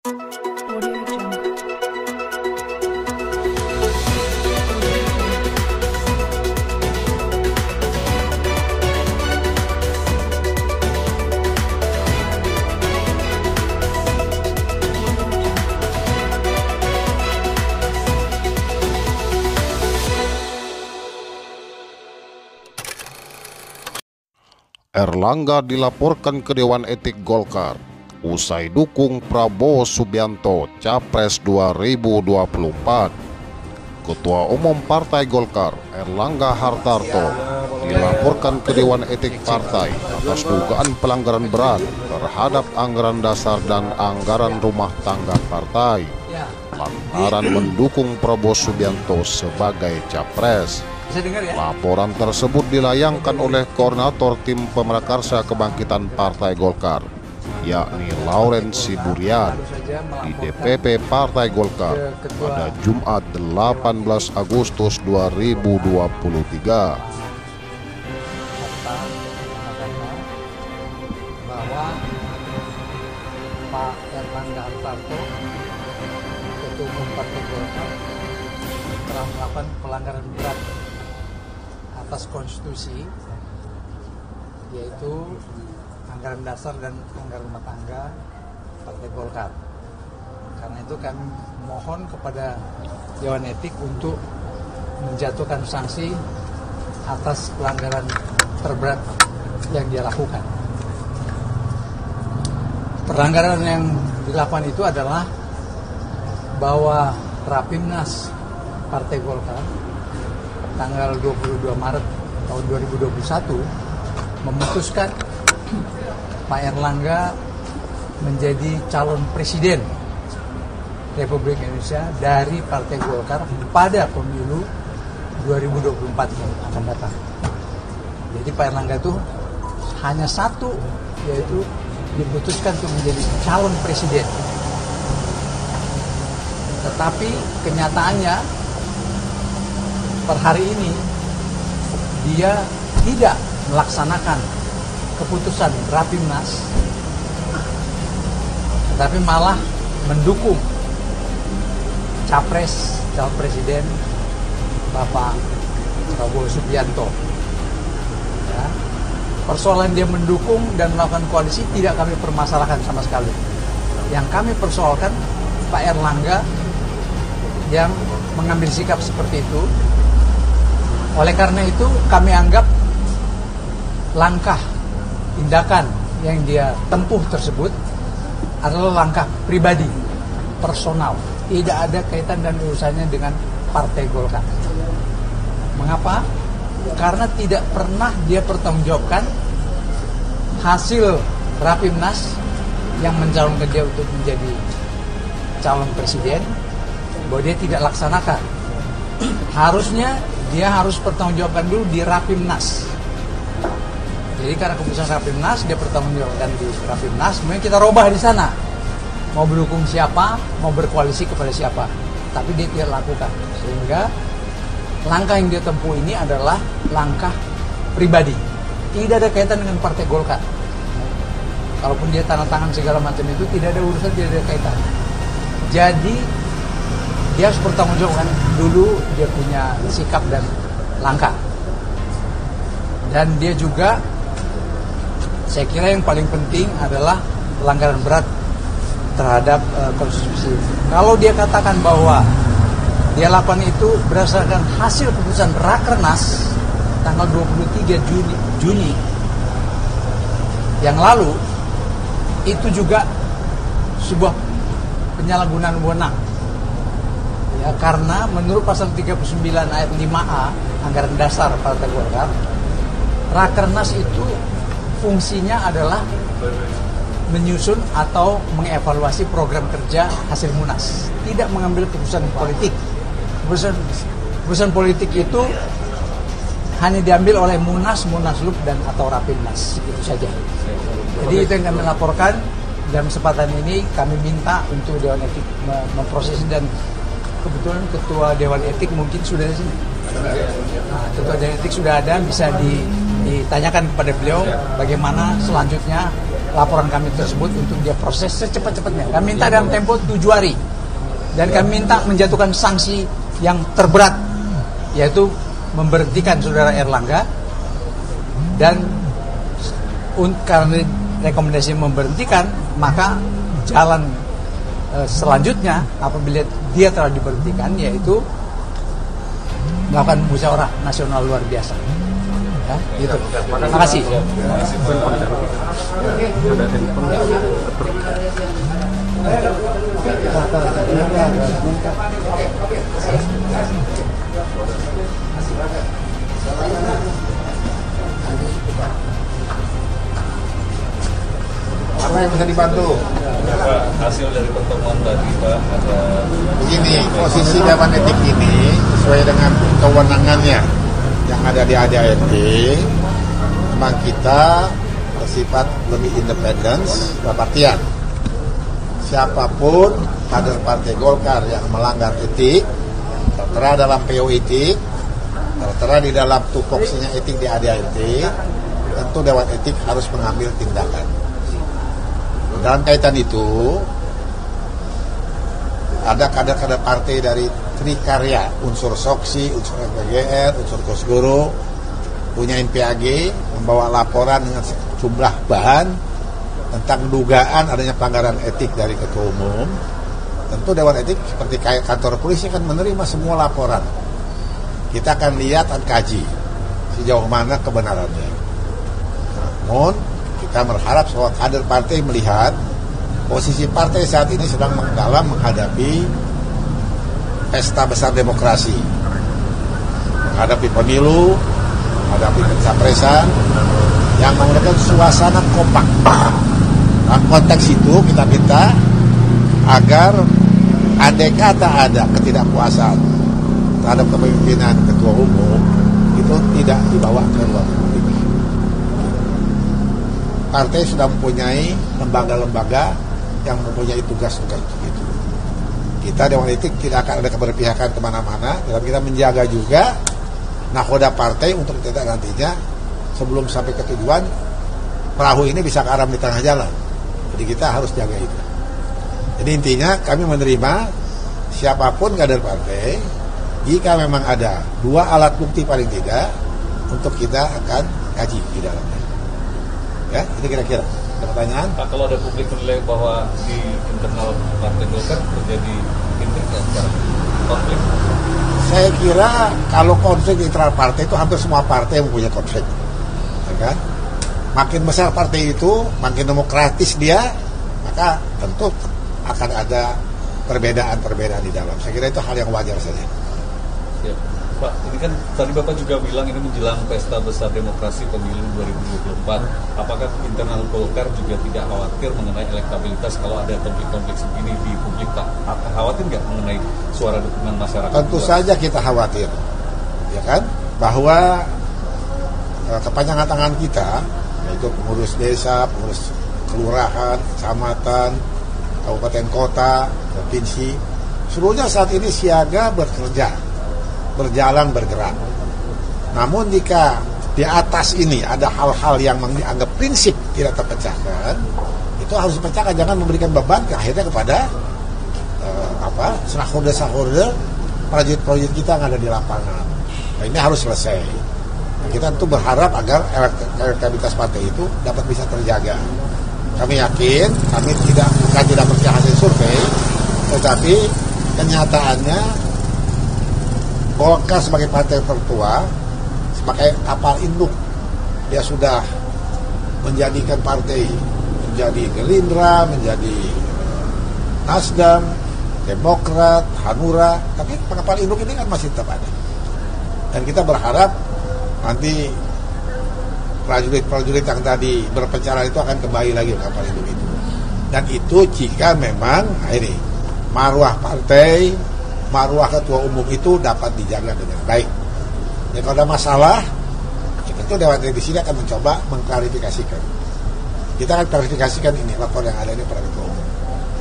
Audio Jungle. Erlangga dilaporkan ke Dewan Etik Golkar usai dukung Prabowo Subianto Capres 2024. Ketua Umum Partai Golkar Erlangga Hartarto dilaporkan ke Dewan Etik Partai atas dugaan pelanggaran berat terhadap anggaran dasar dan anggaran rumah tangga partai lantaran mendukung Prabowo Subianto sebagai Capres. Laporan tersebut dilayangkan oleh Koordinator Tim Pemrakarsa Kebangkitan Partai Golkar, yakni Lauren Siburian, di DPP Partai Golkar pada Jumat 18 Agustus 2023. Bahwa Pak Erlangga Hartarto, Ketua Umum Partai Golkar, telah melakukan pelanggaran berat atas konstitusi, yaitu anggaran dasar dan anggaran rumah tangga Partai Golkar. Karena itu kami mohon kepada Dewan Etik untuk menjatuhkan sanksi atas pelanggaran terberat yang dia lakukan. Pelanggaran yang dilakukan itu adalah bahwa Rapimnas Partai Golkar tanggal 22 Maret tahun 2021 memutuskan Pak Erlangga menjadi calon presiden Republik Indonesia dari Partai Golkar pada pemilu 2024 yang akan datang. Jadi Pak Erlangga itu hanya satu, yaitu diputuskan untuk menjadi calon presiden. Tetapi kenyataannya per hari ini dia tidak melaksanakan keputusan Rapimnas, tetapi malah mendukung Capres calon presiden Bapak Prabowo Subianto. Ya. Persoalan dia mendukung dan melakukan koalisi tidak kami permasalahkan sama sekali. Yang kami persoalkan Pak Erlangga yang mengambil sikap seperti itu. Oleh karena itu kami anggap langkah tindakan yang dia tempuh tersebut adalah langkah pribadi, personal, tidak ada kaitan dan urusannya dengan Partai Golkar. Mengapa? Karena tidak pernah dia pertanggungjawabkan hasil Rapimnas yang mencalonkan dia untuk menjadi calon presiden, bahwa dia tidak laksanakan. Harusnya dia harus pertanggungjawabkan dulu di Rapimnas. Jadi karena keputusan Rapimnas, dia pertanggungjawabkan di Rapimnas, kemudian kita robah di sana. Mau mendukung siapa, mau berkoalisi kepada siapa. Tapi dia tidak lakukan. Sehingga langkah yang dia tempuh ini adalah langkah pribadi. Tidak ada kaitan dengan Partai Golkar. Kalaupun dia tanda tangan segala macam itu, tidak ada urusan, tidak ada kaitan. Jadi dia harus bertanggungjawabkan dulu dia punya sikap dan langkah. Dan dia juga, saya kira yang paling penting adalah pelanggaran berat terhadap konstitusi. Kalau dia katakan bahwa dia lakukan itu berdasarkan hasil keputusan Rakernas tanggal 23 Juni yang lalu, itu juga sebuah penyalahgunaan wewenang. Ya, karena menurut pasal 39 ayat 5A anggaran dasar Partai Golkar, Rakernas itu fungsinya adalah menyusun atau mengevaluasi program kerja hasil Munas, tidak mengambil keputusan politik. Keputusan politik itu hanya diambil oleh Munas, Munaslup, dan atau Rapimnas, itu saja. Jadi itu yang kami laporkan. Dalam kesempatan ini kami minta untuk Dewan Etik memproses, dan kebetulan Ketua Dewan Etik mungkin sudah di sini. Nah, Ketua Dewan Etik sudah ada, bisa ditanyakan kepada beliau bagaimana selanjutnya laporan kami tersebut untuk dia proses secepat-cepatnya. Kami minta dalam tempo 7 hari. Dan kami minta menjatuhkan sanksi yang terberat, yaitu memberhentikan saudara Erlangga. Dan karena rekomendasi memberhentikan, maka jalan selanjutnya apabila dia telah diberhentikan yaitu melakukan musyawarah nasional luar biasa. Ya, gitu. Terima kasih. Apa yang bisa dibantu? Pak, hasil dari pertemuan tadi Pak ada Begini, posisi Dewan Etik ini sesuai dengan kewenangannya yang ada di ADART, memang kita bersifat lebih independen dalam artian siapapun kader Partai Golkar yang melanggar etik, tertera dalam PO etik, tertera di dalam tupoksinya etik di ADART, tentu Dewan Etik harus mengambil tindakan. Dalam kaitan itu, ada kader-kader partai dari Trikarya, unsur Soksi, unsur MPGR, unsur Kosgoro, punya NPAG, membawa laporan dengan jumlah bahan tentang dugaan adanya pelanggaran etik dari Ketua Umum. Tentu Dewan Etik seperti kayak kantor polisi kan menerima semua laporan. Kita akan lihat dan kaji sejauh mana kebenarannya. Namun kita berharap bahwa kader partai melihat posisi partai saat ini sedang dalam menghadapi pesta besar demokrasi, menghadapi pemilu, menghadapi pencapresan yang memerlukan suasana kompak. Dalam konteks itu kita minta agar andai kata ada ketidakpuasan terhadap kepemimpinan Ketua Umum itu tidak dibawa ke luar publik. Partai sudah mempunyai lembaga-lembaga yang mempunyai tugas-tugas itu. Kita Dewan Etik tidak akan ada keberpihakan kemana-mana, dalam kita menjaga juga nakoda partai untuk tidak nantinya sebelum sampai ke tujuan perahu ini bisa karam di tengah jalan. Jadi kita harus jaga itu. Jadi intinya kami menerima siapapun kader partai, jika memang ada 2 alat bukti paling tidak, untuk kita akan kaji di dalamnya. Ya, itu kira-kira. Ada pertanyaan? Pak, kalau ada publik menilai bahwa di internal Partai Golkar terjadi intrik sekarang konflik. Saya kira kalau konflik di internal partai itu hampir semua partai mempunyai konflik, ya kan? Makin besar partai itu, makin demokratis dia, maka tentu akan ada perbedaan-perbedaan di dalam. Saya kira itu hal yang wajar saja. Ya. Pak, ini kan tadi Bapak juga bilang ini menjelang pesta besar demokrasi pemilu 2024. Apakah internal Golkar juga tidak khawatir mengenai elektabilitas kalau ada konflik-konflik segini di publik, Pak? Khawatir nggak mengenai suara dukungan masyarakat? Tentu saja kita khawatir, ya kan, bahwa kepanjangan tangan kita, yaitu pengurus desa, pengurus kelurahan, kecamatan, kabupaten kota, provinsi, seluruhnya saat ini siaga bekerja, berjalan, bergerak. Namun jika di atas ini ada hal-hal yang dianggap prinsip tidak terpecahkan, itu harus dipecahkan, jangan memberikan beban akhirnya kepada stakeholder prajurit-prajurit kita yang ada di lapangan. Nah, ini harus selesai. Nah, kita tentu berharap agar elektabilitas partai itu dapat bisa terjaga. Kami yakin, kami tidak percaya hasil survei, tetapi kenyataannya Golkar sebagai partai tertua, sebagai kapal induk, dia sudah menjadikan partai menjadi Gerindra, menjadi Nasdem, Demokrat, Hanura, tapi kapal induk ini kan masih tetap ada. Dan kita berharap nanti prajurit-prajurit yang tadi berpencaran itu akan kembali lagi ke kapal induk itu. Dan itu jika memang ini marwah partai, marwah ketua umum itu dapat dijaga dengan baik. Dan kalau ada masalah, tentu Dewan Etik di sini akan mencoba mengklarifikasikan. Kita akan klarifikasikan ini lapor yang ada ini pada ketua umum.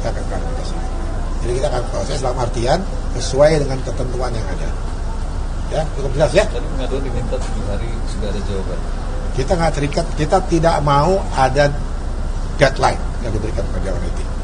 Kita akan klarifikasikan. Jadi kita akan proses dalam artian sesuai dengan ketentuan yang ada. Ya, cukup jelas ya. Tadi pengaduan diminta 7 hari sudah ada jawaban. Kita nggak terikat, kita tidak mau ada deadline yang diberikan pada Dewan Etik.